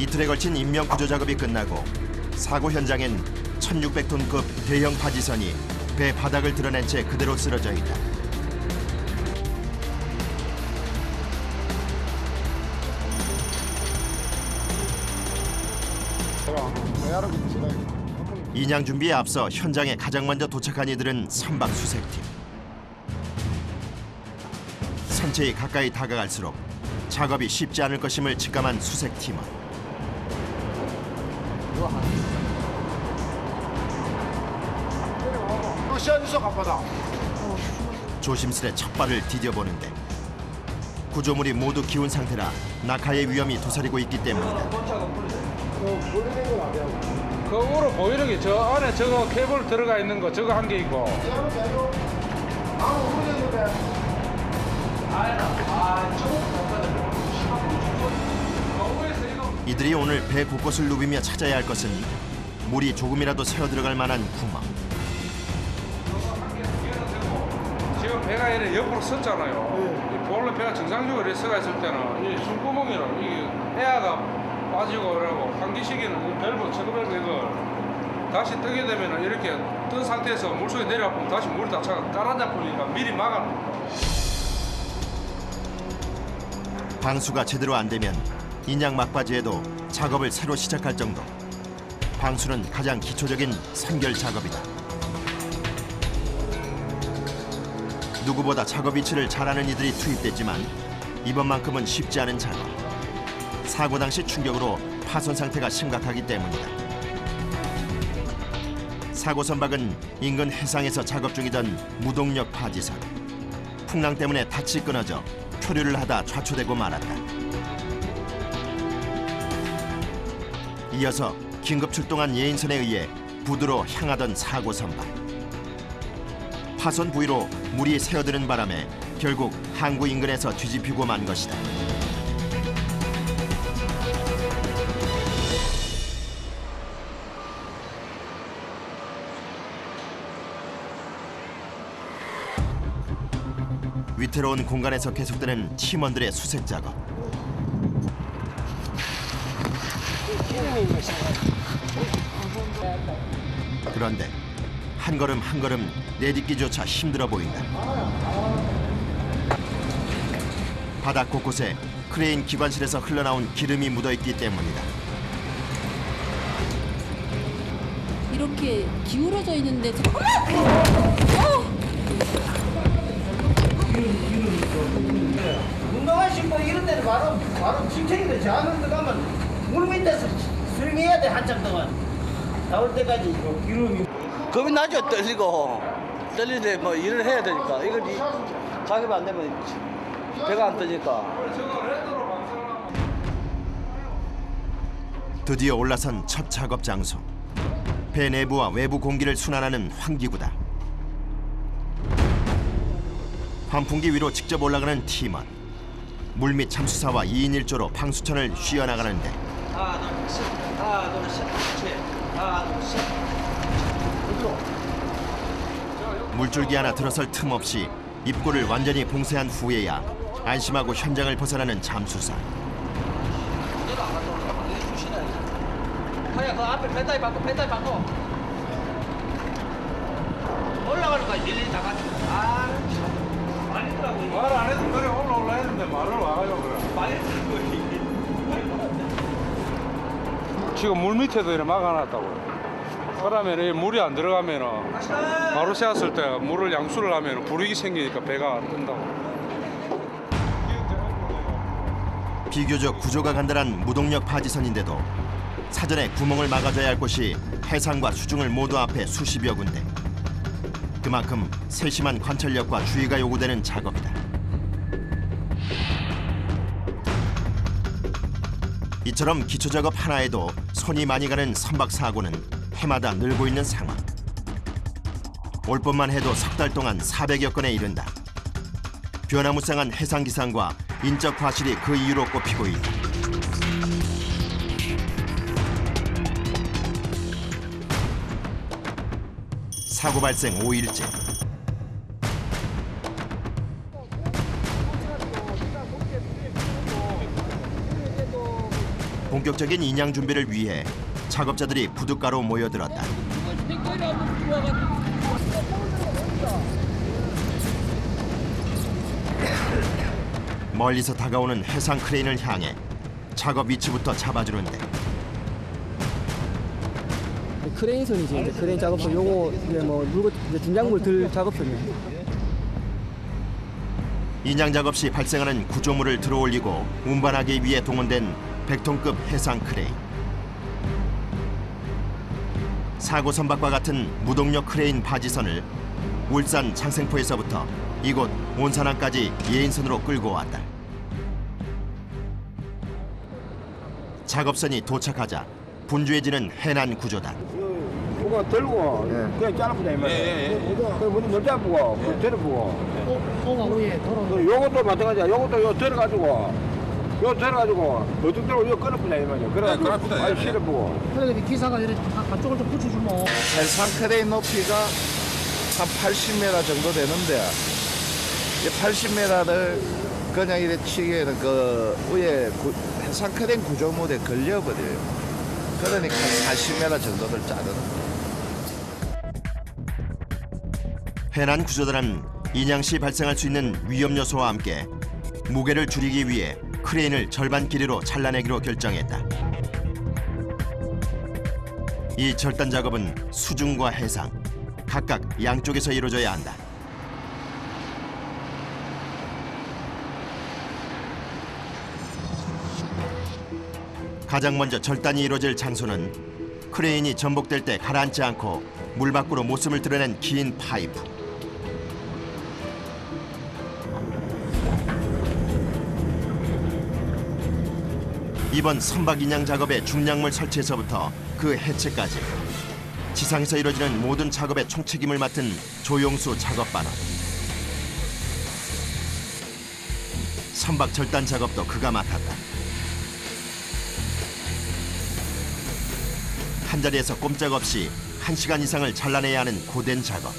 이틀에 걸친 인명 구조 작업이 끝나고 사고 현장엔 1600톤급 대형 파지선이 배 바닥을 드러낸 채 그대로 쓰러져 있다. 인양 준비에 앞서 현장에 가장 먼저 도착한 이들은 선박 수색팀. 선체에 가까이 다가갈수록 작업이 쉽지 않을 것임을 직감한 수색팀은 조심스레 첫 발을 디뎌보는데 구조물이 모두 기운 상태라 낙하의 위험이 도사리고 있기 때문이다. 거꾸로 보이는 게 저 안에 저거 케이블 들어가 있는 거 저거 한 개 있고. 이들이 오늘 배 곳곳을 누비며 찾아야 할 것은 물이 조금이라도 새어 들어갈 만한 구멍. 지금 배가 이렇게 옆으로 섰잖아요. 원래 배가 정상적으로 이렇게 서가 있을 때는 이 숨구멍이랑 이 에어가 빠지고 그러고 환기 시기는 밸브 체크밸브 이걸 다시 뜨게 되면 이렇게 뜬 상태에서 물속에 내려가면 다시 물이 다 차가 깔아잡 버리니까 미리 막아놓는. 방수가 제대로 안 되면 인양 막바지에도 작업을 새로 시작할 정도. 방수는 가장 기초적인 선결 작업이다. 누구보다 작업 위치를 잘 아는 이들이 투입됐지만 이번만큼은 쉽지 않은 작업. 사고 당시 충격으로 파손 상태가 심각하기 때문이다. 사고 선박은 인근 해상에서 작업 중이던 무동력 파지선. 풍랑 때문에 닻이 끊어져 표류를 하다 좌초되고 말았다. 이어서 긴급 출동한 예인선에 의해 부두로 향하던 사고 선박. 파손 부위로 물이 새어드는 바람에 결국 항구 인근에서 뒤집히고 만 것이다. 위태로운 공간에서 계속되는 팀원들의 수색 작업. 그런데 한 걸음 한 걸음 내딛기조차 힘들어 보인다. 바닥 곳곳에 크레인 기관실에서 흘러나온 기름이 묻어있기 때문이다. 이렇게 기울어져 있는데 운동화식 뭐 이런 데는 바로 침체기도 저항을 들어가면 물 밑에서 수영해야 돼 한참 동안 나올 때까지. 겁이 나죠. 떨리는데 뭐 일을 해야 되니까 이거 작업이 안 되면 배가 안 떠니까. 드디어 올라선 첫 작업 장소. 배 내부와 외부 공기를 순환하는 환기구다. 환풍기 위로 직접 올라가는 팀원. 물밑 잠수사와 2인 1조로 방수천을 휘어나가는데 하나 둘 셋 하나 둘 셋. 물줄기 하나 들어설 틈 없이 입구를 완전히 봉쇄한 후에야 안심하고 현장을 벗어나는 잠수사. 하야 그 앞에 배다이 바꿔 올라가는 거야. 일일이 다 같이. 아니더라고. 말 안 해도 그래 올라 했는데 말을 와가지고 그래. 많이 들고. 지금 물 밑에도 이렇게 막아놨다고. 그러면 이 물이 안 들어가면은 바로 세웠을 때 물을 양수를 하면 불이익이 생기니까 배가 안 뜬다고. 비교적 구조가 간단한 무동력 파지선인데도 사전에 구멍을 막아줘야 할 곳이 해상과 수중을 모두 앞에 수십여 군데. 그만큼 세심한 관찰력과 주의가 요구되는 작업이다. 이처럼 기초작업 하나에도 손이 많이 가는 선박 사고는 해마다 늘고 있는 상황. 올 봄만 해도 석 달 동안 400여 건에 이른다. 변화무쌍한 해상 기상과 인적 과실이 그 이유로 꼽히고 있다. 사고 발생 5일째. 본격적인 인양 준비를 위해 작업자들이 부둣가로 모여들었다. 멀리서 다가오는 해상 크레인을 향해 작업 위치부터 잡아주는데 크레인선이지. 이제 크레인 작업선 요거 이제 뭐 물건 이제 중량물 들 작업선이에요. 인양 작업 시 발생하는 구조물을 들어올리고 운반하기 위해 동원된 100톤급 해상 크레인. 사고 선박과 같은 무동력 크레인 바지선을 울산 장생포에서부터 이곳 온산항까지 예인선으로 끌고 왔다. 작업선이 도착하자 분주해지는 해난 구조단. 그거 들고 그냥 잘라보자 이 말이야. 그럼 먼저 보고 그 들어보고. 요것도 마찬가지야. 요것도 요 들어가지고 요 들어가지고 어떻게 들고 요 끊어보자 이 말이야. 그래 많이 실어보고. 그래 기사가 이렇게 한쪽을 좀 붙여주면 해상 크레인 높이가 한 80m 정도 되는데 이 80m를 그냥 이렇게 치기에는 그 위에 해상 크레인 구조물에 걸려버려요. 그러니까 40m 정도를 자르는 거예요. 해난 구조단은 인양 시 발생할 수 있는 위험 요소와 함께 무게를 줄이기 위해 크레인을 절반 길이로 잘라내기로 결정했다. 이 절단 작업은 수중과 해상 각각 양쪽에서 이루어져야 한다. 가장 먼저 절단이 이루어질 장소는 크레인이 전복될 때 가라앉지 않고 물 밖으로 모습을 드러낸 긴 파이프. 이번 선박 인양 작업의 중량물 설치에서부터 그 해체까지 지상에서 이루어지는 모든 작업의 총책임을 맡은 조용수 작업반원. 선박 절단 작업도 그가 맡았다. 한 자리에서 꼼짝없이 1시간 이상을 잘라내야 하는 고된 작업.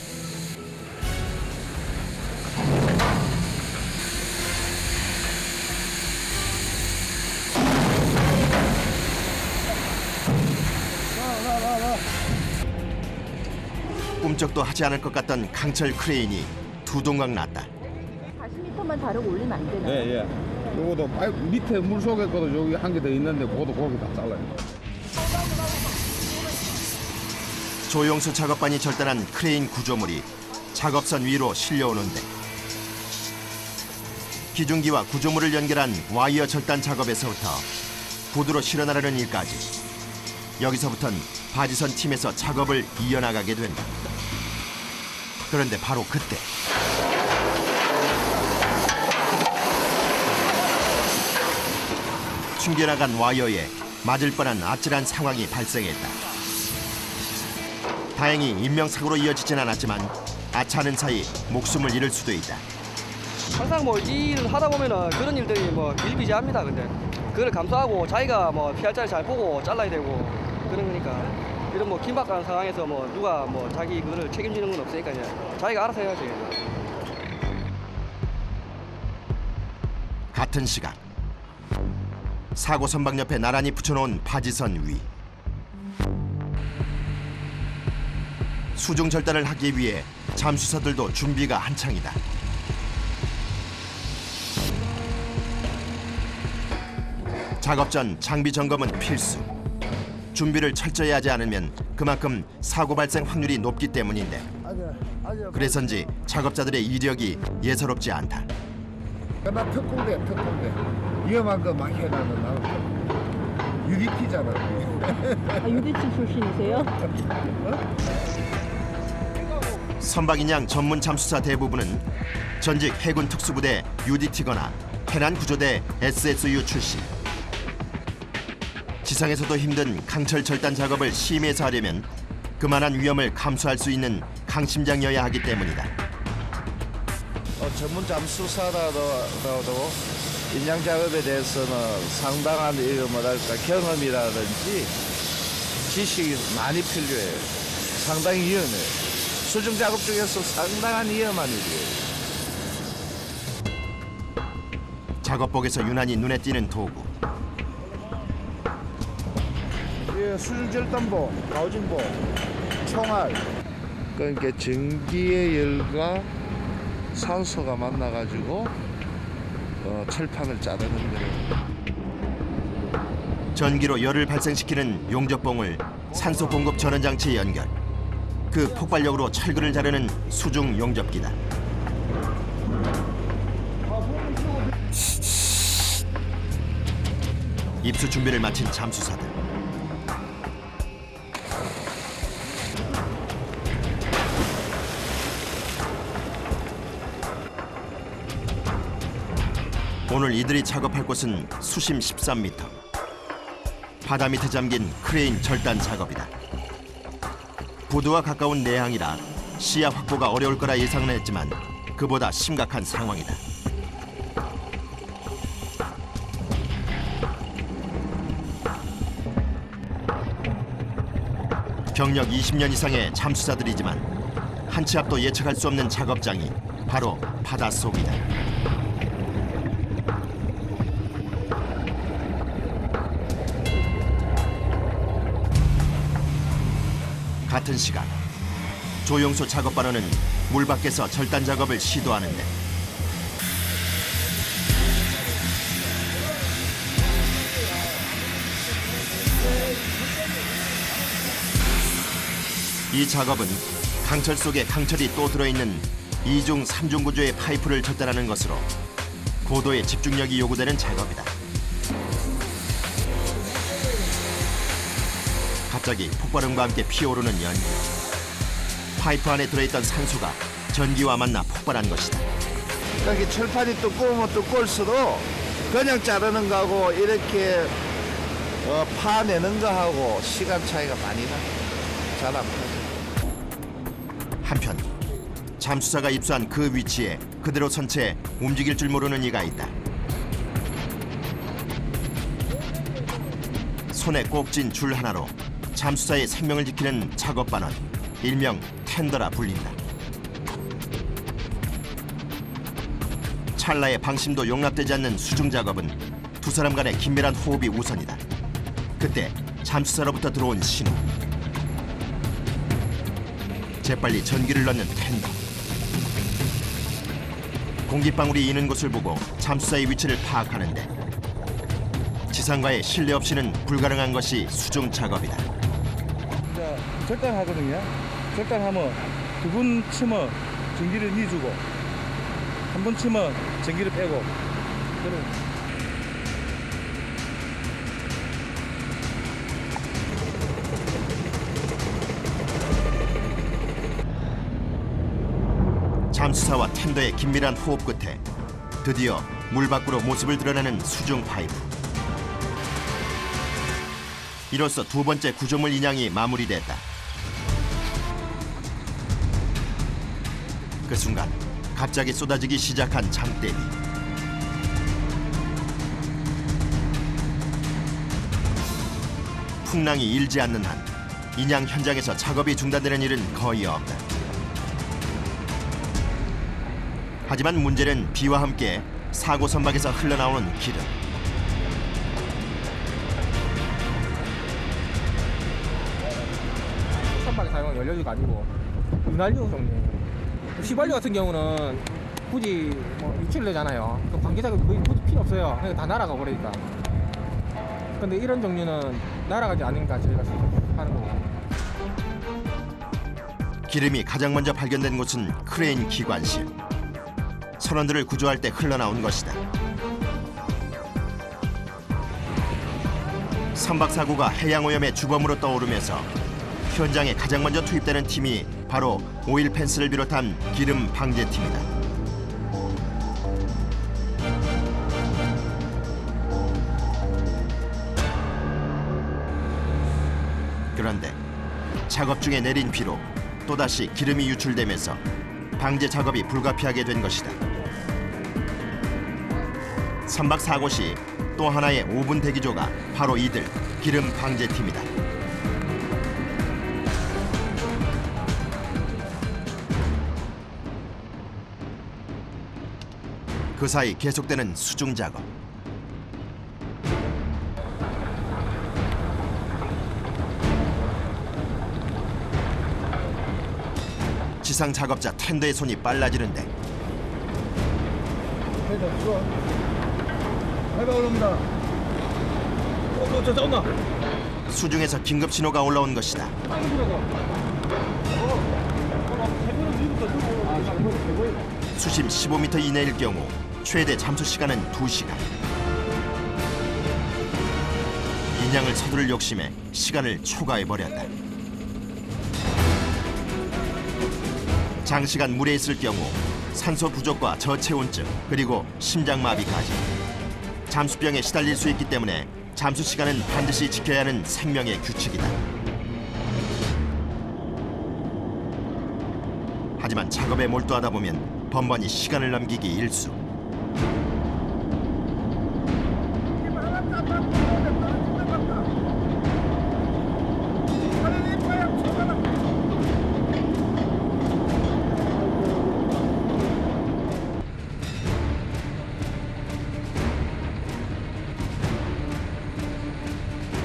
꿈쩍도 하지 않을 것 같던 강철 크레인이 두 동강 났다. 40m만 다르고 올리면 안 되나요? 예. 요것도 밑에 물 속에 거도 여기 한 개 더 있는데 그것도 거기 다 잘라요. 조용수 작업반이 절단한 크레인 구조물이 작업선 위로 실려오는데 기중기와 구조물을 연결한 와이어 절단 작업에서부터 부두로 실어나르는 일까지 여기서부턴 바지선 팀에서 작업을 이어나가게 된다. 그런데 바로 그때 튕겨나간 와이어에 맞을 뻔한 아찔한 상황이 발생했다. 다행히 인명사고로 이어지진 않았지만 아차하는 사이 목숨을 잃을 수도 있다. 항상 뭐 이 일을 하다 보면은 그런 일들이 뭐 비일비재합니다. 근데 그걸 감수하고 자기가 뭐 피할 자리 잘 보고 잘라야 되고 그런 거니까 이런 뭐 긴박한 상황에서 뭐 누가 뭐 자기 그거를 책임지는 건 없으니까 그냥 자기가 알아서 해야지. 같은 시각 사고 선박 옆에 나란히 붙여놓은 바지선 위 수중 절단을 하기 위해 잠수사들도 준비가 한창이다. 작업 전 장비 점검은 필수. 준비를 철저히 하지 않으면 그만큼 사고 발생 확률이 높기 때문인데 그래서인지 작업자들의 이력이 예사롭지 않다. 나 특공대 위험한 거 많이 해놔도 나는 UDT잖아. 아, 유대치 출신이세요? 선박인양 전문 잠수사 대부분은 전직 해군 특수부대 UDT거나 해난 구조대 SSU 출신. 지상에서도 힘든 강철 절단 작업을 심해서 하려면 그만한 위험을 감수할 수 있는 강심장이어야 하기 때문이다. 전문 잠수사라도 인양 작업에 대해서는 상당한 뭐랄까 경험이라든지 지식이 많이 필요해요. 상당히 위험해요. 수중 작업 중에서 상당한 위험한 일이에요. 작업복에서 유난히 눈에 띄는 도구. 예, 수중절단보, 가우진보, 총알. 그러니까 전기의 열과 산소가 만나가지고 철판을 자르는 거예요. 전기로 열을 발생시키는 용접봉을 산소 공급 전원 장치에 연결. 그 폭발력으로 철근을 자르는 수중 용접기다. 입수 준비를 마친 잠수사들. 오늘 이들이 작업할 곳은 수심 13m. 바다 밑에 잠긴 크레인 절단 작업이다. 부두와 가까운 내항이라 시야 확보가 어려울 거라 예상은 했지만 그보다 심각한 상황이다. 경력 20년 이상의 잠수사들이지만 한 치 앞도 예측할 수 없는 작업장이 바로 바닷속이다. 같은 시간 조용소 작업반원은 물 밖에서 절단 작업을 시도하는데 이 작업은 강철 속에 강철이 또 들어있는 2중 3중 구조의 파이프를 절단하는 것으로 고도의 집중력이 요구되는 작업이다. 갑자기 폭발음과 함께 피어오르는 연기. 파이프 안에 들어있던 산소가 전기와 만나 폭발한 것이다. 그러니까 철판이 두꺼우면 두꺼울수록 그냥 자르는 거하고 이렇게 파내는 거하고 시간 차이가 많이 나. 잘 안 파죠. 한편 잠수사가 입수한 그 위치에 그대로 선 채 움직일 줄 모르는 이가 있다. 손에 꼭 쥔 줄 하나로 잠수사의 생명을 지키는 작업반원, 일명 텐더라 불린다. 찰나의 방심도 용납되지 않는 수중 작업은 두 사람 간의 긴밀한 호흡이 우선이다. 그때 잠수사로부터 들어온 신호. 재빨리 전기를 넣는 텐더. 공기방울이 이는 곳을 보고 잠수사의 위치를 파악하는데 지상과의 신뢰 없이는 불가능한 것이 수중 작업이다. 절단하거든요. 절단하면 두 번 치면 전기를 뉘주고 한 번 치면 전기를 빼고 잠수사와 텐더의 긴밀한 호흡 끝에 드디어 물 밖으로 모습을 드러내는 수중 파이프. 이로써 두 번째 구조물 인양이 마무리됐다. 그 순간 갑자기 쏟아지기 시작한 장대비. 풍랑이 일지 않는 한 인양 현장에서 작업이 중단되는 일은 거의 없다. 하지만 문제는 비와 함께 사고 선박에서 흘러나오는 기름. 선박에 사용한 연료가 아니고 윤활유 종류. 휘발유 같은 경우는 굳이 유출을 내잖아요. 그 방기작업이 거의 굳이 필요 없어요. 그냥 다 날아가 버리니까. 근데 이런 종류는 날아가지 않으니까 저희가 하는 거고. 기름이 가장 먼저 발견된 곳은 크레인 기관실. 선원들을 구조할 때 흘러나온 것이다. 선박 사고가 해양 오염의 주범으로 떠오르면서 현장에 가장 먼저 투입되는 팀이 바로 오일 펜스를 비롯한 기름 방제팀이다. 그런데 작업 중에 내린 비로 또다시 기름이 유출되면서 방제 작업이 불가피하게 된 것이다. 선박 사고 시 또 하나의 5분 대기조가 바로 이들 기름 방제팀이다. 그 사이 계속되는 수중 작업. 지상 작업자 텐더의 손이 빨라지는데 수중에서 긴급 신호가 올라온 것이다. 수심 15m 이내일 경우 최대 잠수 시간은 2시간. 인양을 서두를 욕심에 시간을 초과해버렸다. 장시간 물에 있을 경우 산소 부족과 저체온증 그리고 심장마비까지 잠수병에 시달릴 수 있기 때문에 잠수 시간은 반드시 지켜야 하는 생명의 규칙이다. 하지만 작업에 몰두하다 보면 번번이 시간을 넘기기 일쑤.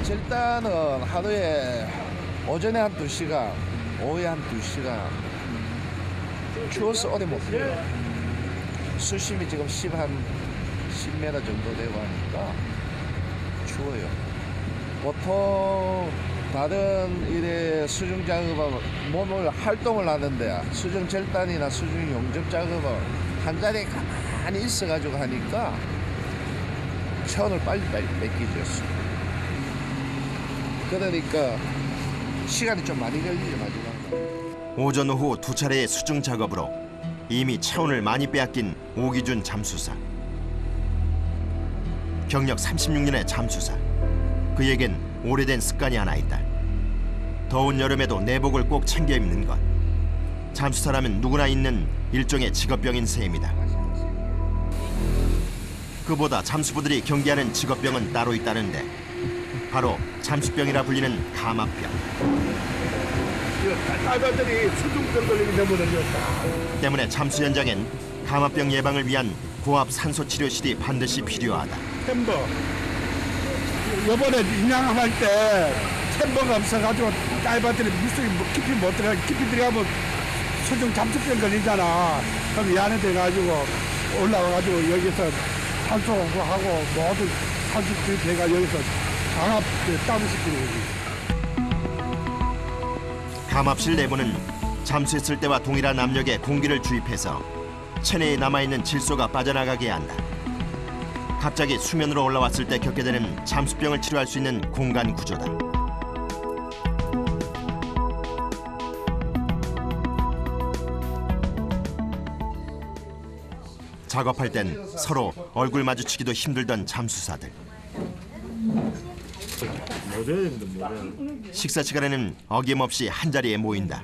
일단은 하루에 오전에 한 2시간, 오후에 한 2시간. 추워서 오래 못 뛰어요. 수심이 지금 10m 정도 되고 하니까 추워요. 보통 다른 일에 수중 작업은 몸을 활동을 하는데 수중 절단이나 수중 용접 작업은 한 자리에 가만히 있어가지고 하니까 체온을 빨리빨리 뺏기죠. 그러니까 시간이 좀 많이 걸리죠, 마지막으로. 오전 오후 2차례의 수중 작업으로 이미 체온을 많이 빼앗긴 오기준 잠수사. 경력 36년의 잠수사. 그에겐 오래된 습관이 하나 있다. 더운 여름에도 내복을 꼭 챙겨 입는 것. 잠수사라면 누구나 있는 일종의 직업병인 셈이다. 그보다 잠수부들이 경계하는 직업병은 따로 있다는데 바로 잠수병이라 불리는 감압병. 딸들이 수중병 걸리기 때문에 잠수 현장엔 감압병 예방을 위한 고압 산소 치료실이 반드시 필요하다. 템버 이번에 인양할 때 템버가 없어가지고 딸들이 물속에 깊이 못 들어가. 깊이 들어가면 수중 잠수병 걸리잖아. 그럼 이 안에 들어가지고 올라와가지고 여기서 산소하고 모든 산소들이 돼가 여기서 강압 따로시키는 거지. 감압실 내부는 잠수했을 때와 동일한 압력의 공기를 주입해서 체내에 남아있는 질소가 빠져나가게 한다. 갑자기 수면으로 올라왔을 때 겪게 되는 잠수병을 치료할 수 있는 공간 구조다. 작업할 땐 서로 얼굴 마주치기도 힘들던 잠수사들. 식사 시간에는 어김없이 한자리에 모인다.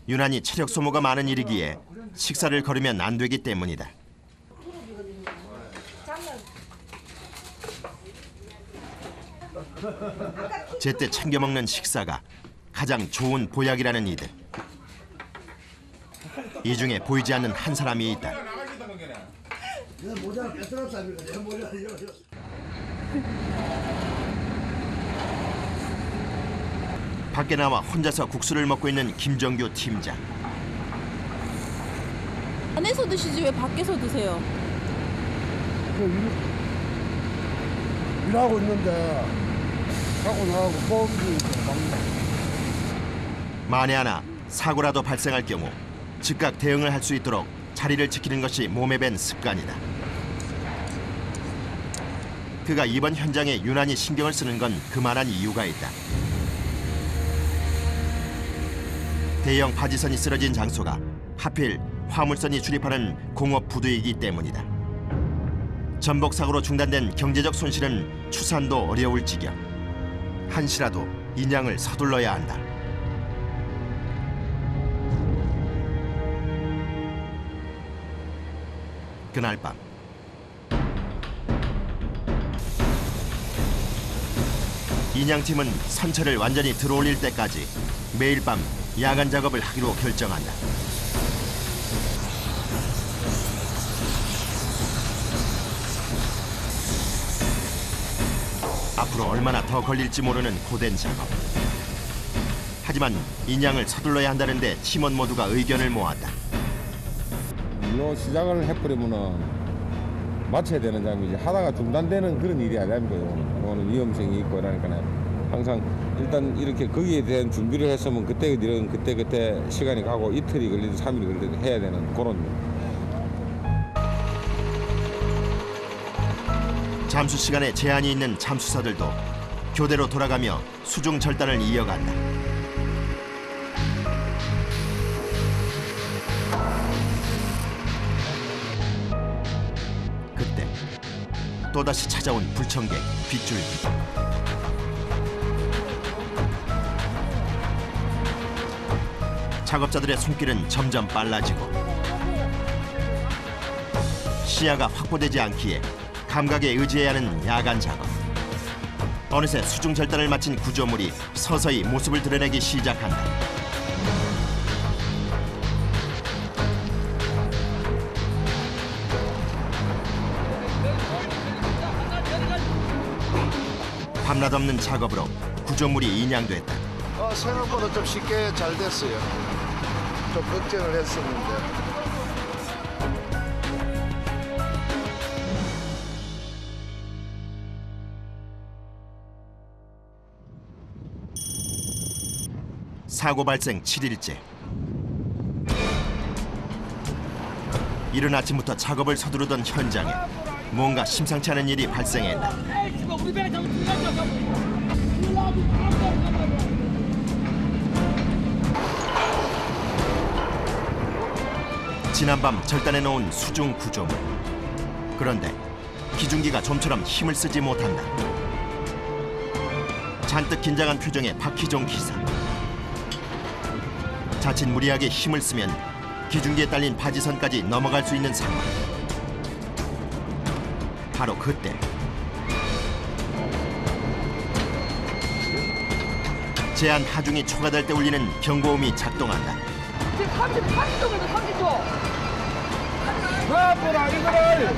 유난히 체력 소모가 많은 일이기에 식사를 거르면 안 되기 때문이다. 제때 챙겨 먹는 식사가 가장 좋은 보약이라는 이들. 이 중에 보이지 않는 한 사람이 있다. 밖에 나와 혼자서 국수를 먹고 있는 김정규 팀장. 안에서 드시지 왜 밖에서 드세요? 일하고 있는데 하고 나하고 먹기 막나. 만에 하나 사고라도 발생할 경우 즉각 대응을 할 수 있도록 자리를 지키는 것이 몸에 밴 습관이다. 그가 이번 현장에 유난히 신경을 쓰는 건 그만한 이유가 있다. 대형 바지선이 쓰러진 장소가 하필 화물선이 출입하는 공업 부두이기 때문이다. 전복 사고로 중단된 경제적 손실은 추산도 어려울 지경. 한시라도 인양을 서둘러야 한다. 그날 밤 인양팀은 선체를 완전히 들어올릴 때까지 매일 밤 야간 작업을 하기로 결정한다. 앞으로 얼마나 더 걸릴지 모르는 고된 작업. 하지만 인양을 서둘러야 한다는데 팀원 모두가 의견을 모았다. 요 시작을 해버리면은 맞춰야 되는 장면이지 하다가 중단되는 그런 일이 아니라는 거예요. 이거는 위험성이 있고 그러니까는 항상 일단 이렇게 거기에 대한 준비를 했으면 그때 시간이 가고 이틀이 걸리든 3일이 걸리든 해야 되는 그런. 잠수 시간에 제한이 있는 잠수사들도 교대로 돌아가며 수중 절단을 이어간다. 그때 또다시 찾아온 불청객 빗줄기. 작업자들의 손길은 점점 빨라지고 시야가 확보되지 않기에 감각에 의지해야 하는 야간 작업. 어느새 수중 절단을 마친 구조물이 서서히 모습을 드러내기 시작한다. 밤낮 없는 작업으로 구조물이 인양됐다. 생각보다 좀 쉽게 잘 됐어요. 좀 걱정을 했었는데. 사고 발생 7일째. 이른 아침부터 작업을 서두르던 현장에 뭔가 심상치 않은 일이 발생했다. 지난밤 절단해 놓은 수중 구조물. 그런데 기중기가 좀처럼 힘을 쓰지 못한다. 잔뜩 긴장한 표정의 박희종 기사. 자칫 무리하게 힘을 쓰면 기중기에 딸린 바지선까지 넘어갈 수 있는 상황. 바로 그때 제한 하중이 초과될 때 울리는 경고음이 작동한다. 지금 30초입니다. 30초. 뭐라 이거를.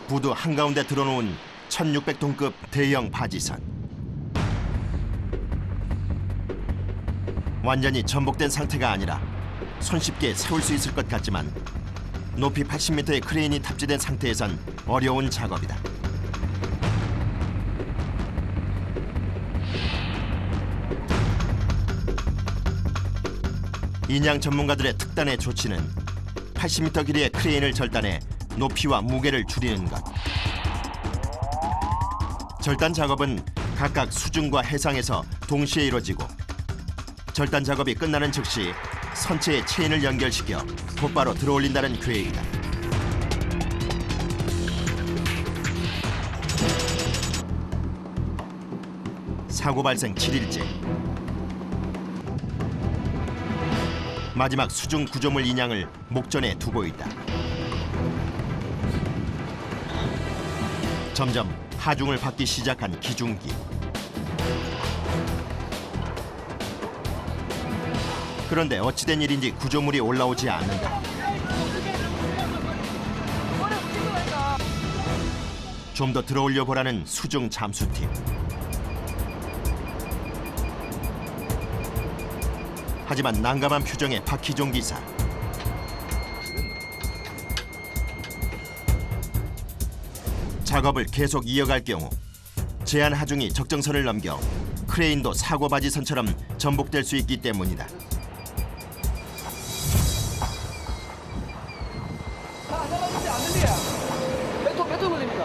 부두 한가운데 들어놓은 1600톤급 대형 바지선. 완전히 전복된 상태가 아니라 손쉽게 세울 수 있을 것 같지만 높이 80m의 크레인이 탑재된 상태에선 어려운 작업이다. 인양 전문가들의 특단의 조치는 80m 길이의 크레인을 절단해 높이와 무게를 줄이는 것. 절단 작업은 각각 수중과 해상에서 동시에 이루어지고 절단 작업이 끝나는 즉시 선체에 체인을 연결시켜 곧바로 들어올린다는 계획이다. 사고 발생 7일째. 마지막 수중 구조물 인양을 목전에 두고 있다. 점점 하중을 받기 시작한 기중기. 그런데 어찌된 일인지 구조물이 올라오지 않는다. 좀 더 들어올려 보라는 수중 잠수팀. 하지만 난감한 표정의 박희종 기사. 작업을 계속 이어갈 경우 제한 하중이 적정선을 넘겨 크레인도 사고바지선처럼 전복될 수 있기 때문이다. 몇 톤 걸립니까?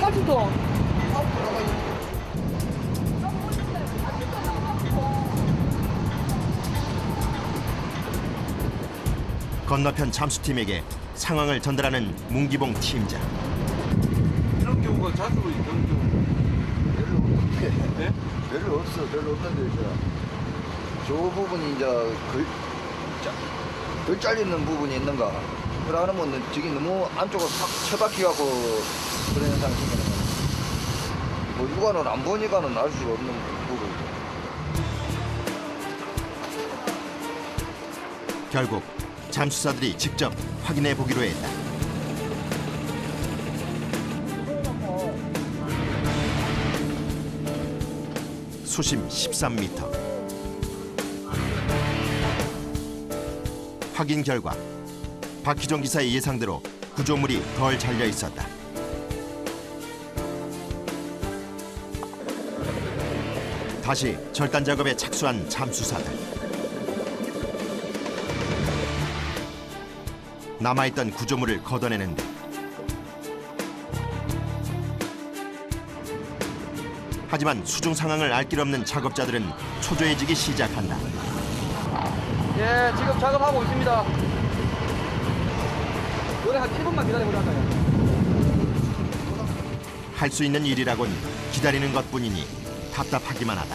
30톤. 건너편 잠수팀에게 상황을 전달하는 문기봉 팀장. 이런 경우가 자주 있는 경우. 별로 없어. 별로 없는데 저 부분이 이제 덜 잘리는 부분이 있는가. 들어가면 저기 너무 안쪽으로 팍 처박혀갖고 그런 현상이 생기는 거예요. 뭐 육안을 안 보니까는 알 수가 없는 부분이죠. 결국 잠수사들이 직접 확인해 보기로 했다. 수심 13m. 확인 결과 박희종 기사의 예상대로 구조물이 덜 잘려 있었다. 다시 절단 작업에 착수한 잠수사들. 남아있던 구조물을 걷어내는데 하지만 수중 상황을 알 길 없는 작업자들은 초조해지기 시작한다. 예, 지금 작업하고 있습니다. 노래 한 7분만 기다려보자고요. 할 수 있는 일이라곤 기다리는 것뿐이니 답답하기만 하다.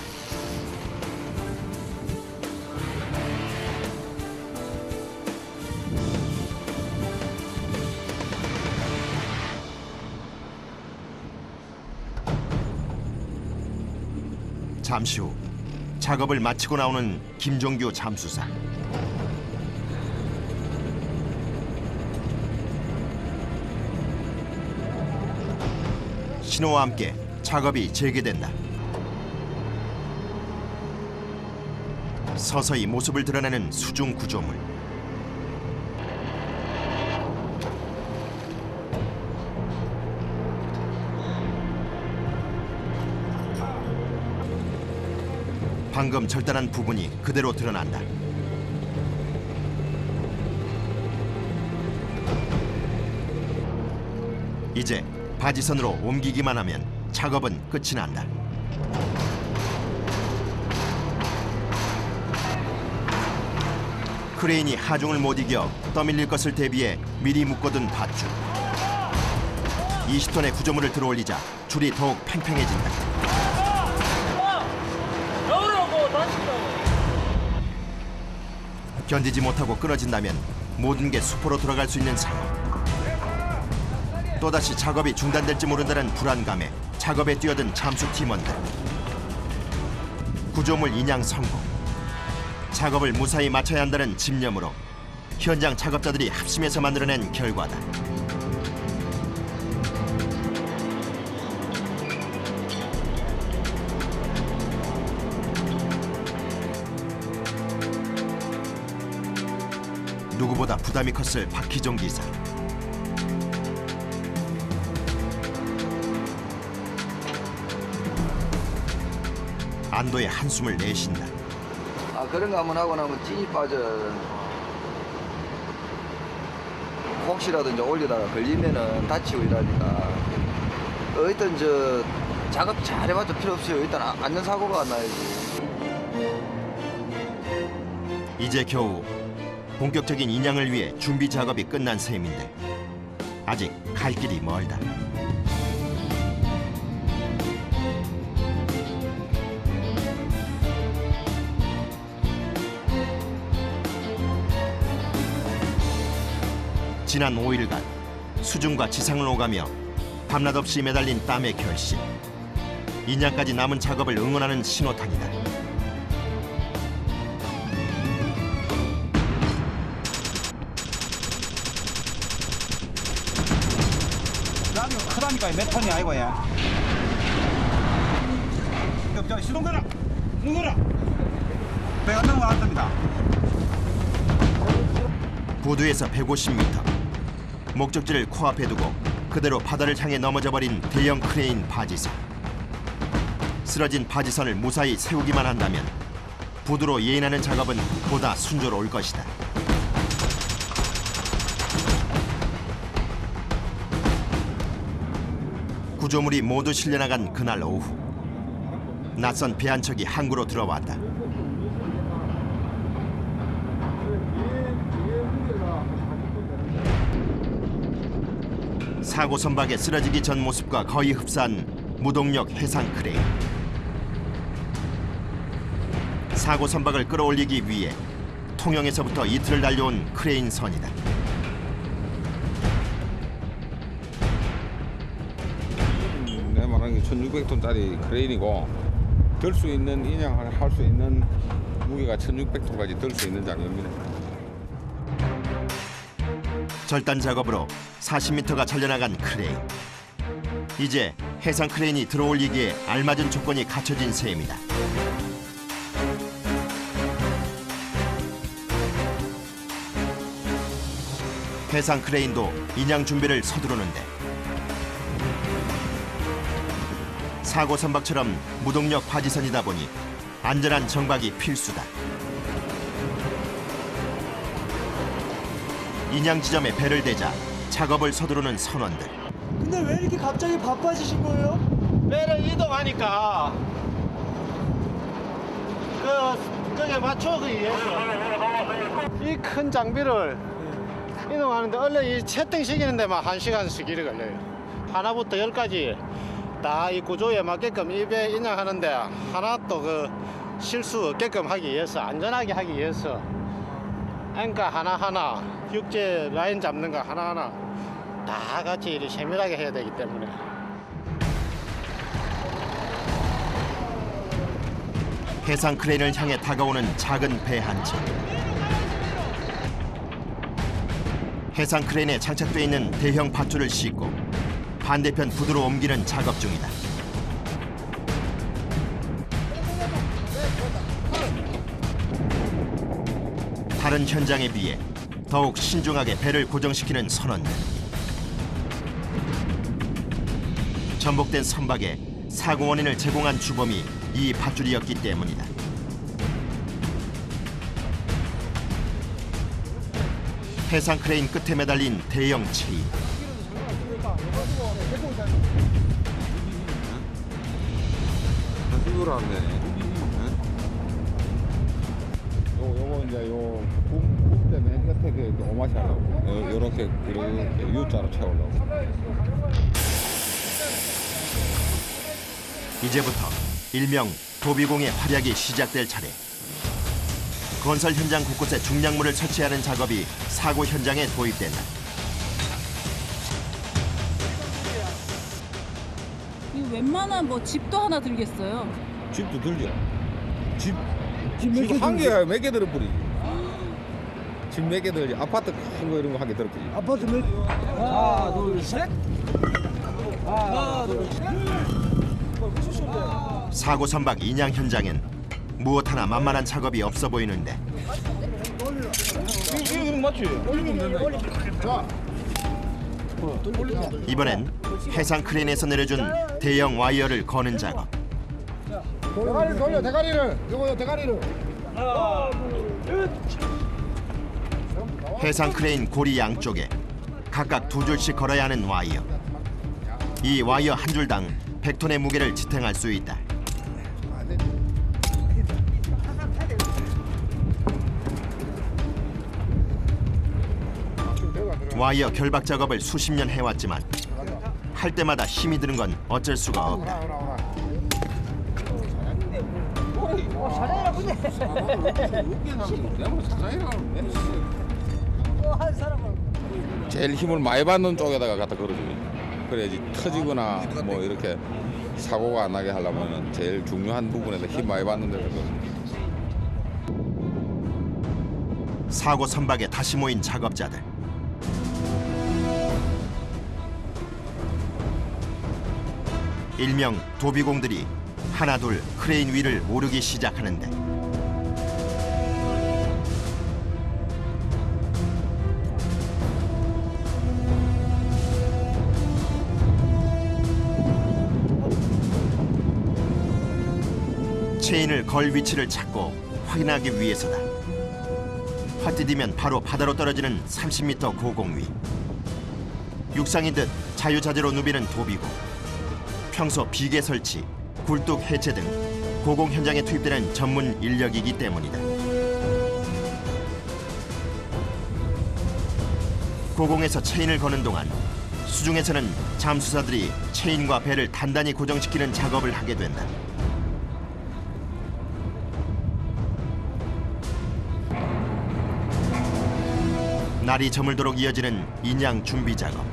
잠시 후 작업을 마치고 나오는 김종규 잠수사. 신호와 함께 작업이 재개된다. 서서히 모습을 드러내는 수중 구조물. 방금 절단한 부분이 그대로 드러난다. 이제 바지선으로 옮기기만 하면 작업은 끝이 난다. 크레인이 하중을 못 이겨 떠밀릴 것을 대비해 미리 묶어둔 밧줄. 20톤의 구조물을 들어올리자 줄이 더욱 팽팽해진다. 견디지 못하고 끊어진다면 모든 게 수포로 돌아갈 수 있는 상황. 또다시 작업이 중단될지 모른다는 불안감에 작업에 뛰어든 잠수 팀원들. 구조물 인양 성공. 작업을 무사히 마쳐야 한다는 집념으로 현장 작업자들이 합심해서 만들어낸 결과다. 누구보다 부담이 컸을 박희종 기사. 안도의 한숨을 내쉰다. 아, 그런 거 한번 하고 나면 찐이 빠져. 혹시라도 이제 올리다가 걸리면은 다치고 이러니까. 일단 저 작업 잘 해봐도 필요 없어요. 일단 안전사고가 안 나야지. 이제 겨우 본격적인 인양을 위해 준비 작업이 끝난 셈인데 아직 갈 길이 멀다. 지난 5일간 수중과 지상을 오가며 밤낮 없이 매달린 땀의 결실. 인양까지 남은 작업을 응원하는 신호탄이다. 크다니까 몇 톤이 아니고 야. 시동 걸어. 누구라? 배가 넘어갔습니다. 부두에서 150m. 목적지를 코앞에 두고 그대로 바다를 향해 넘어져 버린 대형 크레인 바지선. 쓰러진 바지선을 무사히 세우기만 한다면 부두로 예인하는 작업은 보다 순조로울 것이다. 구조물이 모두 실려나간 그날 오후, 낯선 배 한 척이 항구로 들어왔다. 사고 선박에 쓰러지기 전 모습과 거의 흡사한 무동력 해상 크레인. 사고 선박을 끌어올리기 위해 통영에서부터 이틀을 달려온 크레인 선이다. 1600톤짜리 크레인이고 들 수 있는 인양할 수 있는 무게가 1600톤까지 들 수 있는 작업입니다. 절단 작업으로 40m가 잘려나간 크레인. 이제 해상 크레인이 들어올리기에 알맞은 조건이 갖춰진 셈이다. 해상 크레인도 인양 준비를 서두르는데 사고 선박처럼 무동력 바지선이다 보니 안전한 정박이 필수다. 인양 지점에 배를 대자 작업을 서두르는 선원들. 근데 왜 이렇게 갑자기 바빠지신 거예요? 배를 이동하니까 그에 맞춰서 이 큰 장비를 이동하는데 얼른 이 채팅시키는 데만 1시간씩 이래 걸려요. 하나부터 10까지 다 이 구조에 맞게끔 이 배 인양하는데 하나도 그 실수 없게끔 하기 위해서 안전하게 하기 위해서 앵커 하나하나 육제 라인 잡는 거 하나하나 다 같이 이렇게 세밀하게 해야 되기 때문에. 해상 크레인을 향해 다가오는 작은 배 한 척. 해상 크레인에 장착돼 있는 대형 밧줄을 싣고 반대편 부두로 옮기는 작업 중이다. 다른 현장에 비해 더욱 신중하게 배를 고정시키는 선원들. 전복된 선박에 사고 원인을 제공한 주범이 이 밧줄이었기 때문이다. 해상 크레인 끝에 매달린 대형 체인. 요거 이제 붐 때문에 끝에 그 오마시 하려고 요렇게 U자로 채우려고. 이제부터 일명 도비공의 활약이 시작될 차례. 건설 현장 곳곳에 중량물을 설치하는 작업이 사고 현장에 도입된다. 이 웬만한 뭐 집도 하나 들겠어요. 집도 들죠. 집 한 개가 몇 개 들어버리지. 집 몇 개 들지. 아파트 큰 거 이런 거 한 개 들어버리지. 아파트 몇? 하나, 둘, 셋. 하나, 둘, 셋. 사고 선박 인양 현장엔 무엇 하나 만만한 작업이 없어 보이는데 이거 맞지? 올리면 된다. 이번엔 해상 크레인에서 내려준 대형 와이어를 거는 작업. 대가리를 돌려, 대가리를. 요거요, 대가리를. 해상 크레인 고리 양쪽에 각각 2줄씩 걸어야 하는 와이어. 이 와이어 한 줄당 100톤의 무게를 지탱할 수 있다. 와이어 결박 작업을 수십 년 해왔지만 할 때마다 힘이 드는 건 어쩔 수가 없다. 제일 힘을 많이 받는 쪽에다가 갖다 걸어주니. 그래야지 터지거나 뭐 이렇게 사고가 안 나게 하려면 제일 중요한 부분에서 힘 많이 받는 데서 걸어주니. 사고 선박에 다시 모인 작업자들. 일명 도비공들이 하나둘 크레인 위를 오르기 시작하는데 체인을 걸 위치를 찾고 확인하기 위해서다. 헛디디면 바로 바다로 떨어지는 30m 고공 위. 육상인 듯 자유자재로 누비는 도비공. 평소 비계 설치, 굴뚝 해체 등 고공 현장에 투입되는 전문 인력이기 때문이다. 고공에서 체인을 거는 동안 수중에서는 잠수사들이 체인과 배를 단단히 고정시키는 작업을 하게 된다. 날이 저물도록 이어지는 인양 준비 작업.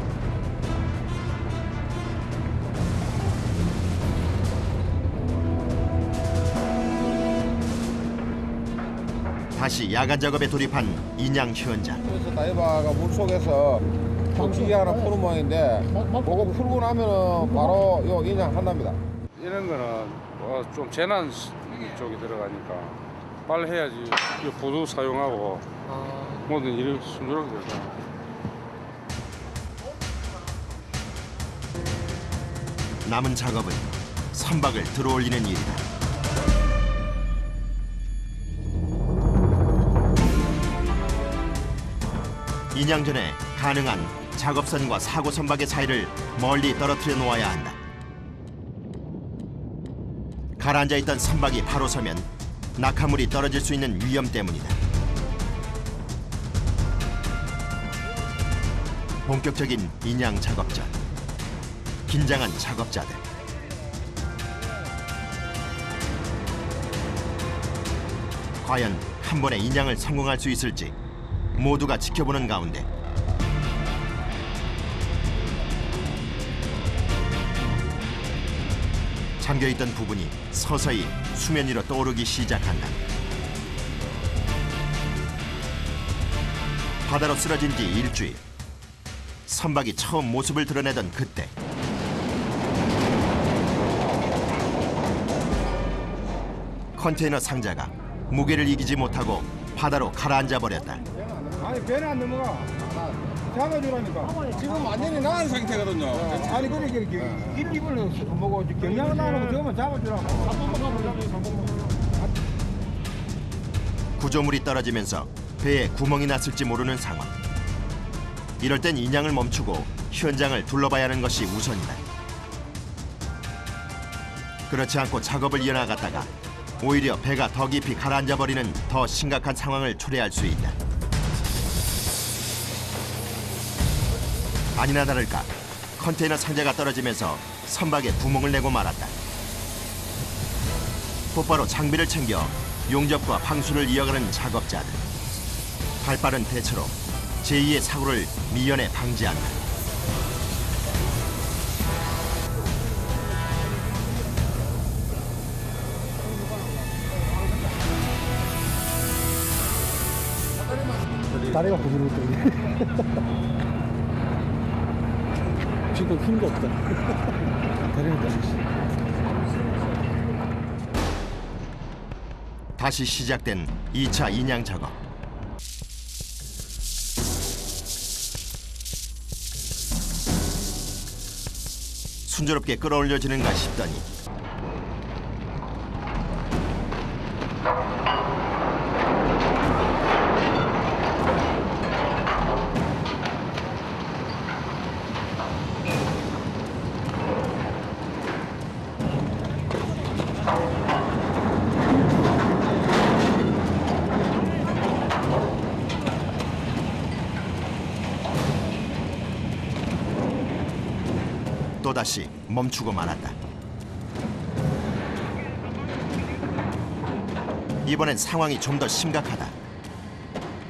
다시 야간 작업에 돌입한 인양 현장. 그래서 다이버가 물속에서 기계 하나 푸는 모양인데 그거 풀고 나면은 바로 요 인양한답니다. 이런 거는 좀 재난 쪽이 들어가니까 빨리 해야지. 이 보도 사용하고 모든 일이 순조롭게 될까. 남은 작업은 선박을 들어올리는 일이다. 인양 전에 가능한 작업선과 사고 선박의 사이를 멀리 떨어뜨려 놓아야 한다. 가라앉아 있던 선박이 바로 서면 낙하물이 떨어질 수 있는 위험 때문이다. 본격적인 인양 작업 전 긴장한 작업자들. 과연 한 번에 인양을 성공할 수 있을지 모두가 지켜보는 가운데 잠겨있던 부분이 서서히 수면 위로 떠오르기 시작한다. 바다로 쓰러진 지 일주일. 선박이 처음 모습을 드러내던 그때 컨테이너 상자가 무게를 이기지 못하고 바다로 가라앉아 버렸다. 아니 배는 안 넘어가. 잡아주라니까. 지금 완전히 나은 상태거든요. 아니 그러니까 입을 먹고 경량을 나오는 거 저거만 잡아주라고. 구조물이 떨어지면서 배에 구멍이 났을지 모르는 상황. 이럴 땐 인양을 멈추고 현장을 둘러봐야 하는 것이 우선이다. 그렇지 않고 작업을 이어나갔다가 오히려 배가 더 깊이 가라앉아 버리는 더 심각한 상황을 초래할 수 있다. 아니나 다를까 컨테이너 상자가 떨어지면서 선박에 구멍을 내고 말았다. 곧바로 장비를 챙겨 용접과 방수를 이어가는 작업자들. 발빠른 대처로 제2의 사고를 미연에 방지한다. 다리가 부들부들. 지금 힘도 없다. 다리가 부들부들. 다시 시작된 2차 인양 작업. 순조롭게 끌어올려지는가 싶더니 또다시 멈추고 말았다. 이번엔 상황이 좀 더 심각하다.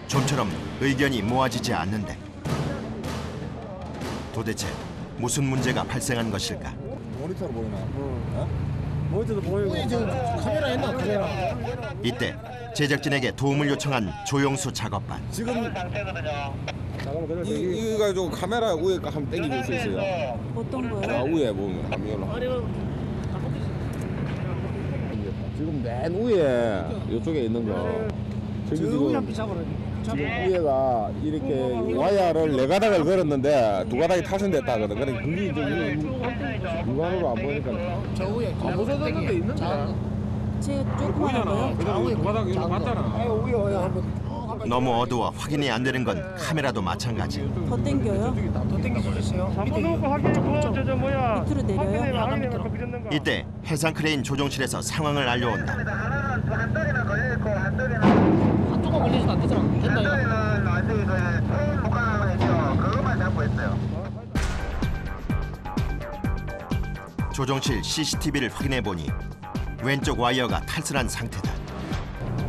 좀처럼 의견이 모아지지 않는데 도대체 무슨 문제가 발생한 것일까? 모니터로 보이나? 모니터도 보이고. 카메라 있나 카메라. 이때 제작진에게 도움을 요청한 조용수 작업반. 지금 이거 가지고 카메라 위에 한번 당겨줄 수 있어요. 어떤 거요? 위에 보면 화면으로. 지금 맨 위에 이쪽에 있는 거. 저기 지금 위에가 이렇게 와이어를 4가닥을 걸었는데 2가닥이 타선됐다 하거든. 그러니까 그게 이제 육안으로 안 보니까. 저 위에 안 부서졌는 데 있는데. 제 조그만한 거요? 그래도 바닥 이거 맞잖아. 너무 어두워 확인이 안 되는 건 카메라도 마찬가지. 더 당겨요? 더 당겨주세요. 밑으로 내려요? 이때 해상 크레인 조종실에서 상황을 알려온다. 한쪽만 걸리지도 안 되잖아. 조종실 CCTV를 확인해 보니 왼쪽 와이어가 탈선한 상태다.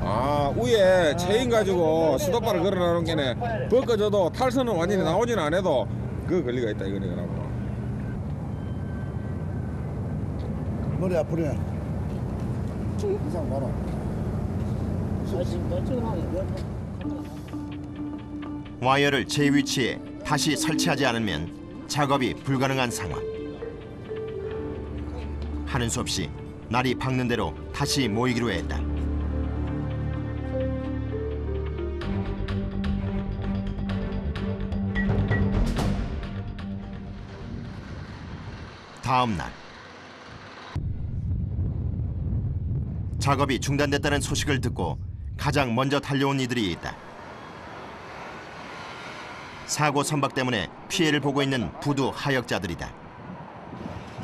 아, 위에 체인 가지고 스톱바를 걸어놓은 게네 벗겨져도 탈선은 완전히 나오지는 않아도 그 권리가 있다 이거네. 머리 아프네. 이상 봐라. 와이어를 제 위치에 다시 설치하지 않으면 작업이 불가능한 상황. 하는 수 없이 날이 밝는 대로 다시 모이기로 했다. 다음 날 작업이 중단됐다는 소식을 듣고 가장 먼저 달려온 이들이 있다. 사고 선박 때문에 피해를 보고 있는 부두 하역자들이다.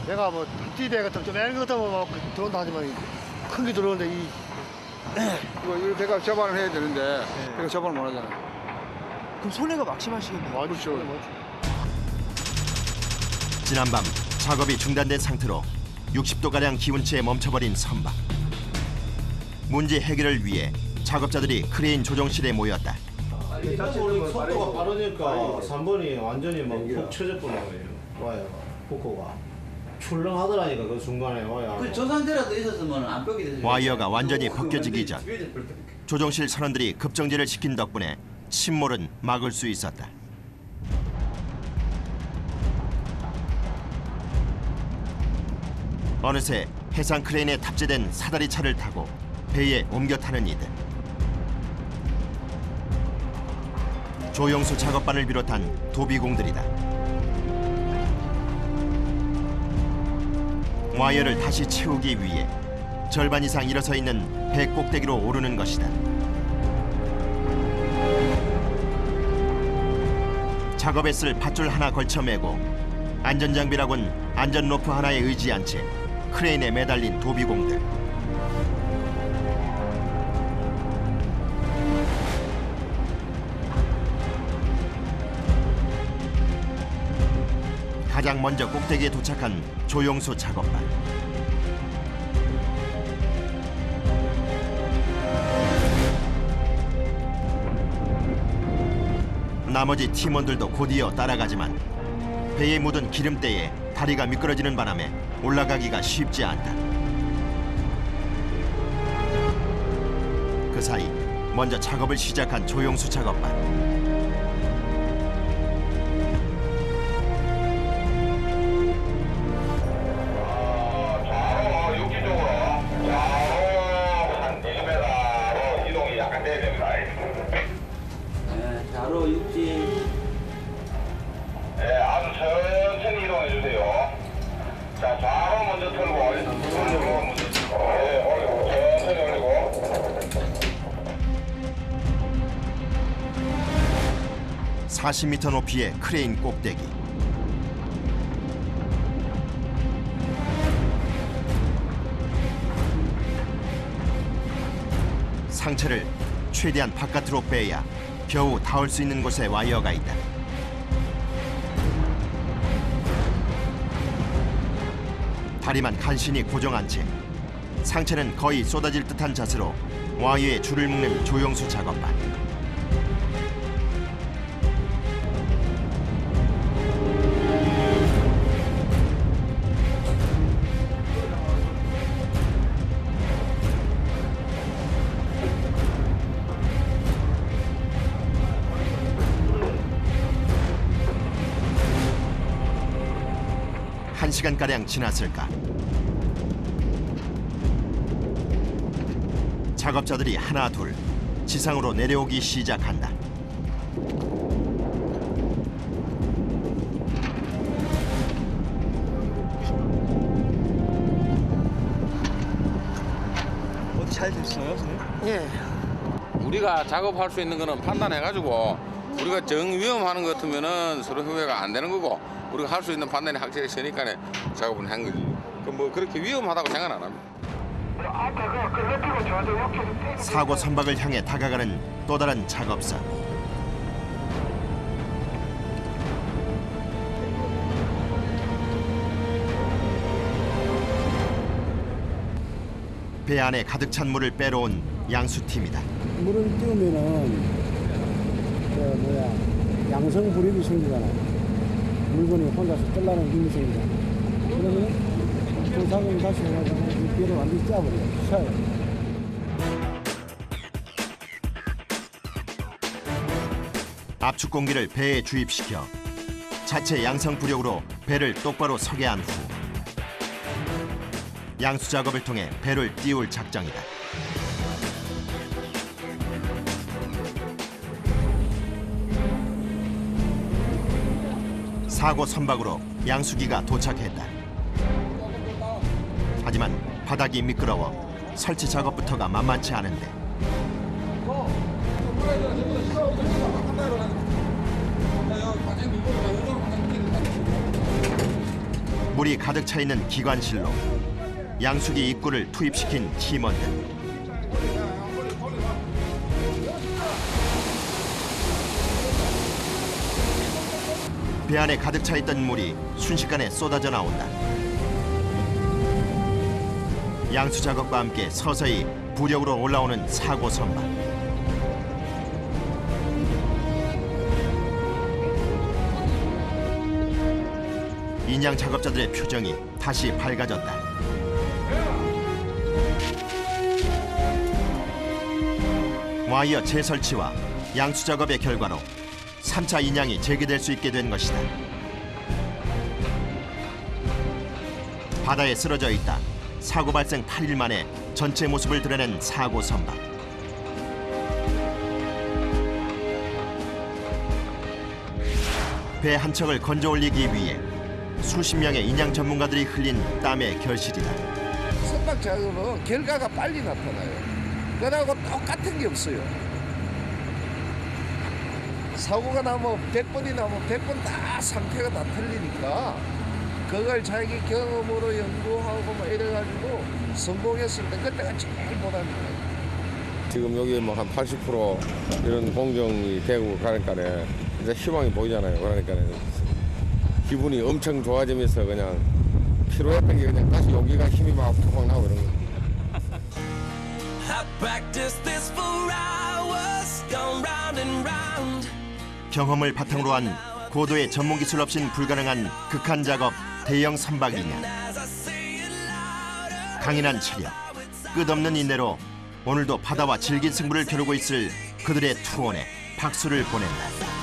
내가 뭐 띠대 같은 좀 애는 것 같으면 막 들어온다 하지만 큰 게 들어오는데 이거 배가 접안을 해야 되는데 배가 접안을 못 하잖아. 그럼 손해가 막심하시겠네요. 그렇죠. 지난밤 작업이 중단된 상태로 60도가량 기온치에 멈춰버린 선박. 문제 해결을 위해 작업자들이 크레인 조종실에 모였다. 속도가 빠르니까 3번이 완전히 막푹 쳐졌구나. 와요, 포코가. 출렁하더라니까 그 순간에 와요. 그 저 상태라도 있었으면 안 뼈게 되죠. 와이어가 완전히 벗겨지기 전 조종실 선원들이 급정지를 시킨 덕분에 침몰은 막을 수 있었다. 어느새 해상 크레인에 탑재된 사다리 차를 타고 배에 옮겨 타는 이들. 조영수 작업반을 비롯한 도비공들이다. 와이어를 다시 채우기 위해 절반 이상 일어서 있는 배 꼭대기로 오르는 것이다. 작업에 쓸 밧줄 하나 걸쳐 매고 안전장비라곤 안전로프 하나에 의지한 채 크레인에 매달린 도비공들. 가장 먼저 꼭대기에 도착한 조영수 작업반. 나머지 팀원들도 곧이어 따라가지만 배에 묻은 기름때에 다리가 미끄러지는 바람에 올라가기가 쉽지 않다. 그 사이 먼저 작업을 시작한 조영수 작업반. 좌로 육지. 네, 아주 천천히 이동해 주세요. 자, 좌로 먼저 털고, 오른쪽으로 먼저 털고, 네, 올리고, 천천히 올리고. 40m 높이의 크레인 꼭대기. 상체를 최대한 바깥으로 빼야 겨우 닿을 수 있는 곳에 와이어가 있다. 다리만 간신히 고정한 채 상체는 거의 쏟아질 듯한 자세로 와이어에 줄을 묶는 조영수 작업반. 한 시간가량 지났을까. 작업자들이 하나 둘 지상으로 내려오기 시작한다. 어디 잘 됐어요, 선생님? 예. 우리가 작업할 수 있는 거는 판단해가지고 우리가 정위험하는 것 같으면은 서로 협의가 안 되는 거고 우리가 할 수 있는 판단이 확실히 있으니까 작업은 한 거지. 뭐 그렇게 위험하다고 생각 안 합니다. 사고 선박을 향해 다가가는 또 다른 작업선. 배 안에 가득 찬 물을 빼러온 양수팀이다. 물을 띄우면은 양성 불입이 생기잖아. 물건이 혼자서 뜰라는 힘이 생기잖아. 그러면 조사금 다시 해가지고 이 배를 완전히 짜버려. 쏴요. 압축 공기를 배에 주입시켜 자체 양성 부력으로 배를 똑바로 서게 한 후 양수 작업을 통해 배를 띄울 작정이다. 사고 선박으로 양수기가 도착했다. 하지만 바닥이 미끄러워 설치 작업부터가 만만치 않은데 물이 가득 차 있는 기관실로 양수기 입구를 투입시킨 팀원들. 배 안에 가득 차 있던 물이 순식간에 쏟아져 나온다. 양수 작업과 함께 서서히 부력으로 올라오는 사고 선박. 인양 작업자들의 표정이 다시 밝아졌다. 와이어 재설치와 양수 작업의 결과로 3차 인양이 재개될 수 있게 된 것이다. 바다에 쓰러져 있다 사고 발생 8일 만에 전체 모습을 드러낸 사고 선박. 배 한 척을 건져 올리기 위해 수십 명의 인양 전문가들이 흘린 땀의 결실이다. 선박 작업은 결과가 빨리 나타나요. 그러고 똑같은 게 없어요. 사고가 나면 100번이 나면 100번 다 상태가 다 틀리니까 그걸 자기 경험으로 연구하고 뭐 이래가지고 성공했을 때 그때가 제일 보답니다. 지금 여기 뭐 한 80% 이런 공정이 되고 그러니까네 이제 희망이 보이잖아요. 그러니까 기분이 엄청 좋아지면서 그냥 피로했던 게 그냥 다시 용기가 힘이 막 톡 나고 이런 거. 경험을 바탕으로 한 고도의 전문 기술 없인 불가능한 극한 작업 대형 선박이냐. 강인한 체력, 끝없는 인내로 오늘도 바다와 질긴 승부를 겨루고 있을 그들의 투혼에 박수를 보낸다.